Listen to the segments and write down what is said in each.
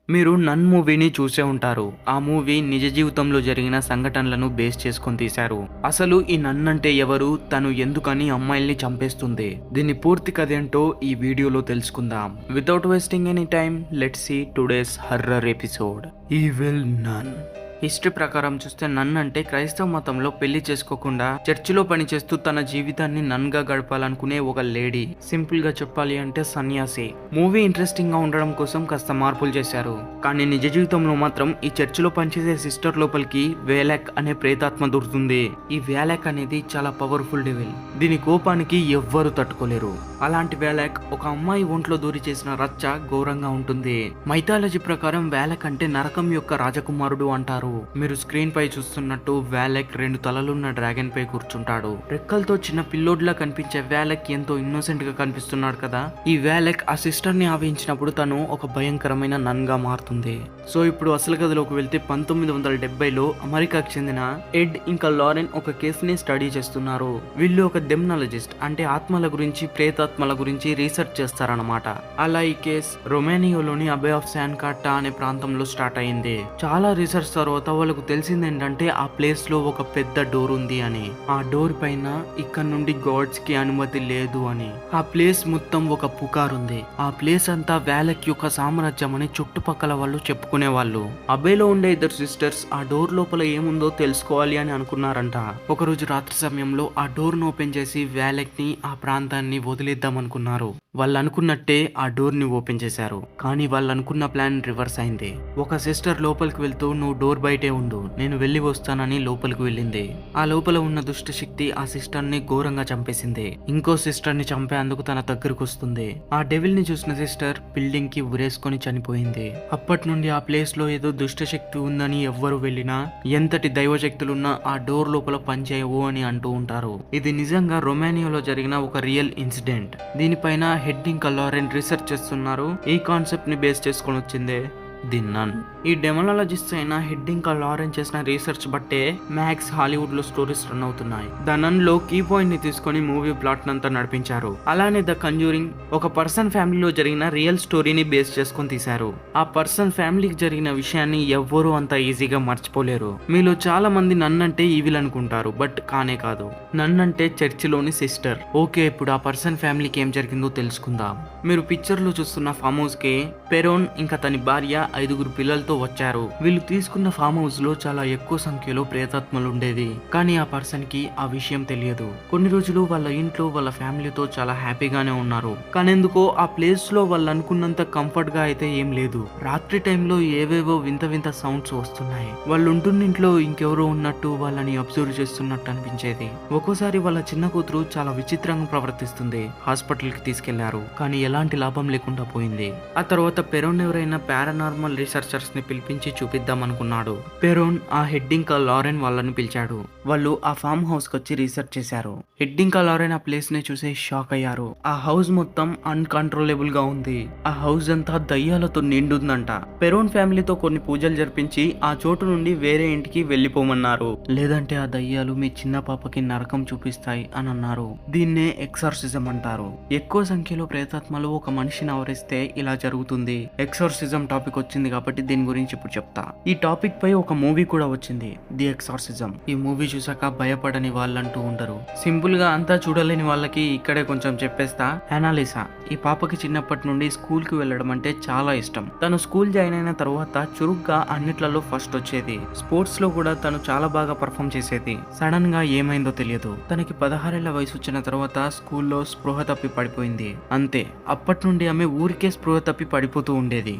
మీరు నన్ మూవీని చూసే ఉంటారు. ఆ మూవీ నిజ జీవితంలో జరిగిన సంఘటనలను బేస్ చేసుకొని తీశారు. అసలు ఈ నన్ అంటే ఎవరు, తను ఎందుకని అమ్మాయిల్ని చంపేస్తుంది, దీని పూర్తి కథ ఏంటో ఈ వీడియోలో తెలుసుకుందాం. Without wasting any time, let's see today's horror episode, evil nun. History ప్రకారం చూస్తే నన్ అంటే క్రైస్తవ మతంలో పెళ్లి చేసుకోకుండా చర్చిలో పనిచేస్తూ తన జీవితాన్ని నన్ గా గడపాలనుకునే ఒక లేడీ. సింపుల్ గా చెప్పాలి అంటే సన్యాసి. మూవీ ఇంట్రెస్టింగ్ గా ఉండడం కోసం కాస్త మార్పులు చేశారు, కానీ నిజ జీవితంలో మాత్రం ఈ చర్చిలో పనిచేసే సిస్టర్ లోపలికి వేలాక్ అనే ప్రేతాత్మ దొరుకుతుంది. ఈ వేలాక్ అనేది చాలా పవర్ఫుల్ డెవిల్. దీని కోపానికి ఎవ్వరూ తట్టుకోలేరు. అలాంటి వేలాక్ ఒక అమ్మాయి ఒంట్లో దూరి చేసిన రచ్చ ఘోరంగా ఉంటుంది. మైథాలజీ ప్రకారం వేలాక్ అంటే నరకం యొక్క రాజకుమారుడు అంటారు. మీరు స్క్రీన్ పై చూస్తున్నట్టు వేలాక్ 2 తలలున్న డ్రాగన్ పై కూర్చుంటాడు. రెక్కలతో చిన్న పిల్లోడ్లా కనిపించే వేలాక్ ఎంతో ఇన్నోసెంట్ గా కనిపిస్తున్నాడు కదా. ఈ వేలాక్ ఆ సిస్టర్ ని ఆవహించినప్పుడు తను ఒక భయంకరమైన నన్ గా మారుతుంది. సో ఇప్పుడు అసలు కథలోకి వెళ్తే 1970లో అమెరికాకు చెందిన ఎడ్ ఇంకా లారెన్ ఒక కేసుని స్టడీ చేస్తున్నారు. వీళ్ళు ఒక డెమ్నాలజిస్ట్ అంటే ఆత్మల గురించి, ప్రేతాత్మల గురించి రీసెర్చ్ చేస్తారన్నమాట. అలా ఈ కేసు రొమేనియోలోని అబే ఆఫ్ శాన్ కార్టా అనే ప్రాంతంలో స్టార్ట్ అయింది. చాలా రీసెర్చ్ తర్వాత వాళ్ళకు తెలిసింది ఏంటంటే ఆ ప్లేస్ లో ఒక పెద్ద డోర్ ఉంది అని. ఆ డోర్ పైన ఇక్కడ నుండి గాడ్స్ కి అనుమతి లేదు అని. ఆ ప్లేస్ మొత్తం ఒక పుకార్ ఉంది. ఆ ప్లేస్ అంతా వేలాక్ యొక్క సామ్రాజ్యం అని చుట్టుపక్కల వాళ్ళు చెప్పుకునేవాళ్ళు. అబేలో ఉండే 2 సిస్టర్స్ ఆ డోర్ లోపల ఏముందో తెలుసుకోవాలి అని అనుకున్నారంట. ఒకరోజు రాత్రి సమయంలో ఆ డోర్ ను ఓపెన్ చేసి వేలాక్ ని ఆ ప్రాంతాన్ని వదిలేద్దాం అనుకున్నారు. వాళ్ళు అనుకున్నట్టే ఆ డోర్ ని ఓపెన్ చేశారు. కానీ వాళ్ళు అనుకున్న ప్లాన్ రివర్స్ అయింది. ఒక సిస్టర్ లోపలికి వెళ్తూ నువ్వు డోర్ బయటే ఉండు, నేను వెళ్ళి వస్తానని లోపలికి వెళ్ళింది. ఆ లోపల ఉన్న దుష్ట శక్తి ఆ సిస్టర్ ని ఘోరంగా చంపేసింది. ఇంకో సిస్టర్ ని చంపేందుకు తన దగ్గరకు వస్తుంది. ఆ డెవిల్ ని చూసిన సిస్టర్ బిల్డింగ్ కి ఉరేసుకొని చనిపోయింది. అప్పటి నుండి ఆ ప్లేస్ లో ఏదో దుష్ట శక్తి ఉందని ఎవ్వరు వెళ్ళినా, ఎంతటి దైవ శక్తులున్నా ఆ డోర్ లోపల పనిచేయవు అని అంటూ ఉంటారు. ఇది నిజంగా రొమానియాలో జరిగిన ఒక రియల్ ఇన్సిడెంట్. దీనిపైన హెడ్ ఇంకా లారెన్ రీసెర్చ్ చేస్తున్నారు. ఈ కాన్సెప్ట్ ని బేస్ చేసుకొని వచ్చిందే ది నన్. ఈ డెమనాలజిస్ట్ అయిన హెడ్ ఇంకా లారెన్ చేసిన రీసెర్చ్ బట్టే మ్యాక్స్ హాలీవుడ్ లో స్టోరీస్ రన్ అవుతున్నాయి. ద నన్ లో కీ పాయింట్ ని తీసుకొని మూవీ ప్లాట్ నంతా నడిపించారు. అలానే ద కంజూరింగ్ ఒక పర్సన్ ఫ్యామిలీలో జరిగిన రియల్ స్టోరీని బేస్ చేసుకొని తీశారు. ఆ పర్సన్ ఫ్యామిలీకి జరిగిన విషయాన్ని ఎవ్వరూ అంత ఈజీగా మర్చిపోలేరు. మీలో చాలా మంది నన్ అంటే ఈవిల్ అనుకుంటారు, బట్ కానే కాదు. నన్ అంటే చర్చిలోని సిస్టర్. ఓకే, ఇప్పుడు ఆ పర్సన్ ఫ్యామిలీకి ఏం జరిగిందో తెలుసుకుందాం. మీరు పిక్చర్ లో చూస్తున్న ఫామ్ హౌస్ కి పెరోన్ ఇంకా తన భార్య 5 పిల్లలతో వచ్చారు. వీళ్ళు తీసుకున్న ఫామ్ హౌస్ లో చాలా ఎక్కువ సంఖ్యలో ప్రేతాత్మలు ఉండేవి. కానీ ఆ పర్సన్ కి ఆ విషయం తెలియదు. కొన్ని రోజులు వాళ్ళ ఇంట్లో వాళ్ళ ఫ్యామిలీతో చాలా హ్యాపీగానే ఉన్నారు. కానీ ఎందుకో ఆ ప్లేస్ లో వాళ్ళు అనుకున్నంత కంఫర్ట్ గా అయితే ఏం లేదు. రాత్రి టైంలో ఏవేవో వింత వింత సౌండ్స్ వస్తున్నాయి. వాళ్ళు ఉంటున్న ఇంట్లో ఇంకెవరో ఉన్నట్టు వాళ్ళని అబ్జర్వ్ చేస్తున్నట్టు అనిపించేది. ఒక్కోసారి వాళ్ళ చిన్న కూతురు చాలా విచిత్రంగా ప్రవర్తిస్తుంది. హాస్పిటల్ కి తీసుకెళ్లారు, కానీ ఎలాంటి లాభం లేకుండా పోయింది. ఆ తర్వాత పెరోన్ ఎవరైనా పారానార్మల్ రీసెర్చర్స్ ని పిలిపించి చూపిద్దాం అనుకున్నాడు. పెరోన్ ఆ హెడ్ ఇంకా లారెన్ వాళ్ళని పిలిచాడు. వాళ్ళు ఆ ఫామ్ హౌస్ కి వచ్చి రీసెర్చ్ చేశారు. హెడ్ ఇంకా లారెన్ ఆ ప్లేస్ ని చూసి షాక్ అయ్యారు. ఆ హౌస్ మొత్తం అన్కంట్రోలబుల్ గా ఉంది. ఆ హౌస్ అంతా దయ్యాలతో నిండుందంట. పెరోన్ ఫ్యామిలీతో కొన్ని పూజలు జరిపించి ఆ చోటు నుండి వేరే ఇంటికి వెళ్లిపోమన్నారు. లేదంటే ఆ దయ్యాలు మీ చిన్న పాపకి నరకం చూపిస్తాయి అని అన్నారు. దీన్నే ఎక్సార్సిజం అంటారు. ఎక్కువ సంఖ్యలో ప్రేతాత్మలు ఒక మనిషిని ఆవరిస్తే ఇలా జరుగుతుంది. ఎక్సార్సిజం టాపిక్ వచ్చింది కాబట్టి దీని గురించి ఇప్పుడు చెప్తా. ఈ టాపిక్ పై ఒక మూవీ కూడా వచ్చింది, ది ఎక్సార్సిజం. ఈ మూవీ చూసాక భయపడని వాళ్ళంటూ ఉండరు. సింపుల్ గా అంతా చూడలేని వాళ్ళకి ఇక్కడే కొంచెం చెప్పేస్తా. అనాలిసా ఈ పాపకి చిన్నప్పటి నుండి స్కూల్ కి వెళ్ళడం అంటే చాలా ఇష్టం. తను స్కూల్ జాయిన్ అయిన తర్వాత చురుగ్గా అన్నిట్లలో ఫస్ట్ వచ్చేది. స్పోర్ట్స్ లో కూడా తను చాలా బాగా పర్ఫామ్ చేసేది. సడన్ గా ఏమైందో తెలియదు. తనకి 16 ఏళ్ల వయసు వచ్చిన తర్వాత స్కూల్లో స్పృహ తప్పి పడిపోయింది. అంతే, అప్పటి నుండి ఆమె ఊరికే స్పృహ తప్పి పడిపోతూ ఉండేది.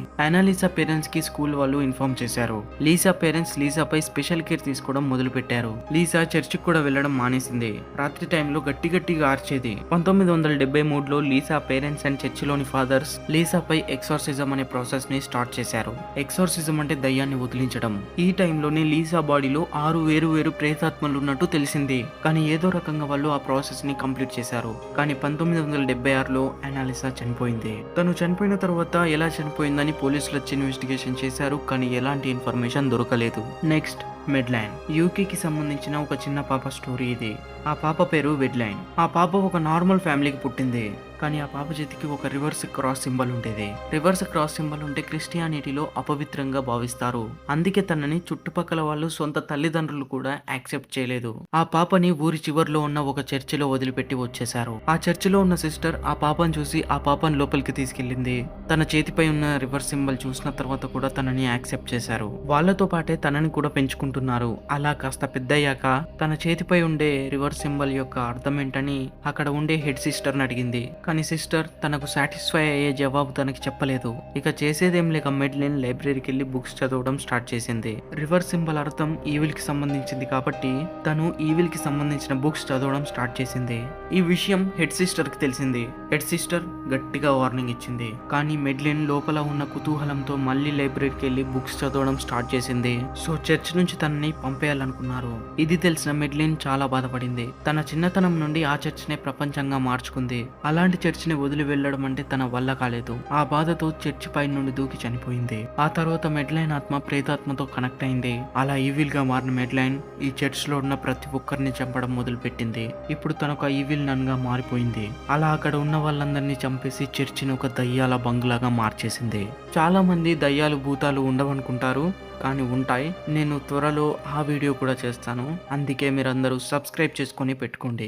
లీసా పేరెంట్స్ కి స్కూల్ వాళ్ళు ఇన్ఫార్మ్ చేశారు. లీసా పేరెంట్స్ లీసాపై స్పెషల్ కేర్ తీసుకోవడం మొదలు పెట్టారు. లీసా చర్చికి కూడా వెళ్లడం మానేసింది. రాత్రి టైంలో గట్టిగా ఆర్చేది. 1973లో లీసా పేరెంట్స్ అండ్ చర్చిలోని ఫాదర్స్ లీసాపై ఎక్సార్సిజం అనే ప్రాసెస్ ని స్టార్ట్ చేశారు. ఎక్సార్సిజం అంటే దయ్యాన్ని వదిలించడం. ఈ టైంలోనే లీసా బాడీలో 6 వేరు ప్రేతాత్మలు ఉన్నట్టు తెలిసింది. కానీ ఏదో రకంగా వాళ్ళు ఆ ప్రాసెస్ ని కంప్లీట్ చేశారు. కానీ 1976లో అనాలిసా చనిపోయింది. తను చనిపోయిన తర్వాత ఎలా చనిపోయిందని పోలీసులు వచ్చి ఇన్వెస్టిగేషన్ చేశారు, కానీ ఎలాంటి ఇన్ఫర్మేషన్ దొరకలేదు. Next Madeline. యూకేకి సంబంధించిన ఒక చిన్న పాప స్టోరీ ఇది. ఆ పాప పేరు వెడ్లైన్. ఆ పాప ఒక నార్మల్ ఫ్యామిలీకి పుట్టింది. కానీ ఆ పాప చేతికి ఒక రివర్స్ క్రాస్ సింబల్ ఉండేది. రివర్స్ క్రాస్ సింబల్ ఉంటే క్రిస్టియానిటీలో అపవిత్రంగా భావిస్తారు. అందుకే తనని చుట్టుపక్కల వాళ్ళు సొంత తల్లిదండ్రులు కూడా యాక్సెప్ట్ చేయలేదు. ఆ పాపని ఊరి చివర్లో ఉన్న ఒక చర్చిలో వదిలిపెట్టి వచ్చేశారు. ఆ చర్చిలో ఉన్న సిస్టర్ ఆ పాపను చూసి ఆ పాపను లోపలికి తీసుకెళ్లింది. తన చేతిపై ఉన్న రివర్స్ సింబల్ చూసిన తర్వాత కూడా తనని యాక్సెప్ట్ చేశారు. వాళ్ళతో పాటే తనని కూడా పెంచుకుంటున్నారు. అలా కాస్త పెద్దయ్యాక తన చేతిపై ఉండే రివర్స్ సింబల్ యొక్క అర్థం ఏంటని అక్కడ ఉండే హెడ్ సిస్టర్ ని అడిగింది. కానీ సిస్టర్ తనకు సాటిస్ఫై అయ్యే జవాబు తనకి చెప్పలేదు. ఇక చేసేదేం లేక మెడ్లిన్ లైబ్రరీకి వెళ్లి బుక్స్ చదవడం స్టార్ట్ చేసింది. రివర్స్ సింబల్ అర్థం ఈవిల్ కి సంబంధించింది కాబట్టి తను ఈవిల్ కి సంబంధించిన బుక్స్ చదవడం స్టార్ట్ చేసింది. ఈ విషయం హెడ్ సిస్టర్ కి తెలిసింది. హెడ్ సిస్టర్ గట్టిగా వార్నింగ్ ఇచ్చింది. కానీ మెడ్లిన్ లోపల ఉన్న కుతూహలంతో మళ్ళీ లైబ్రరీకి వెళ్లి బుక్స్ చదవడం స్టార్ట్ చేసింది. సో చర్చ్ నుంచి తనని పంపేయాలనుకున్నారు. ఇది తెలిసిన మెడ్లిన్ చాలా బాధపడింది. తన చిన్నతనం నుండి ఆ చర్చ్ నే ప్రపంచంగా మార్చుకుంది. అలాంటి చర్చ్ ని వదిలి వెళ్లడం అంటే తన వల్ల కాలేదు. ఆ బాధతో చర్చ్ పై నుండి దూకి చనిపోయింది. ఆ తర్వాత మెడ్లైన్ ఆత్మ ప్రేతాత్మతో కనెక్ట్ అయింది. అలా ఈవిల్ గా మారిన మెడ్లైన్ ఈ చర్చ్ లో ఉన్న ప్రతి ఒక్కరిని చంపడం మొదలు పెట్టింది. ఇప్పుడు తనొక ఈవిల్ నన్ గా మారిపోయింది. అలా అక్కడ ఉన్న వాళ్ళందరినీ చంపేసి చర్చిని ఒక దయ్యాల బంగ్లాగా మార్చేసింది. చాలా మంది దయ్యాలు భూతాలు ఉండవనుకుంటారు, కానీ ఉంటాయి. నేను త్వరలో ఆ వీడియో కూడా చేస్తాను. అందుకే మీరందరూ సబ్స్క్రైబ్ చేసుకొని పెట్టుకోండి.